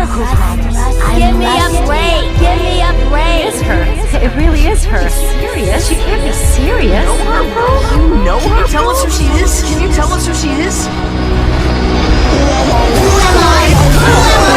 Give me a break. Give me a break. It's her. It really is her. Serious? She can't be serious. You know her, bro? You know her? Can you tell us who she is? Can you tell us who she is? Who am I? Who am I?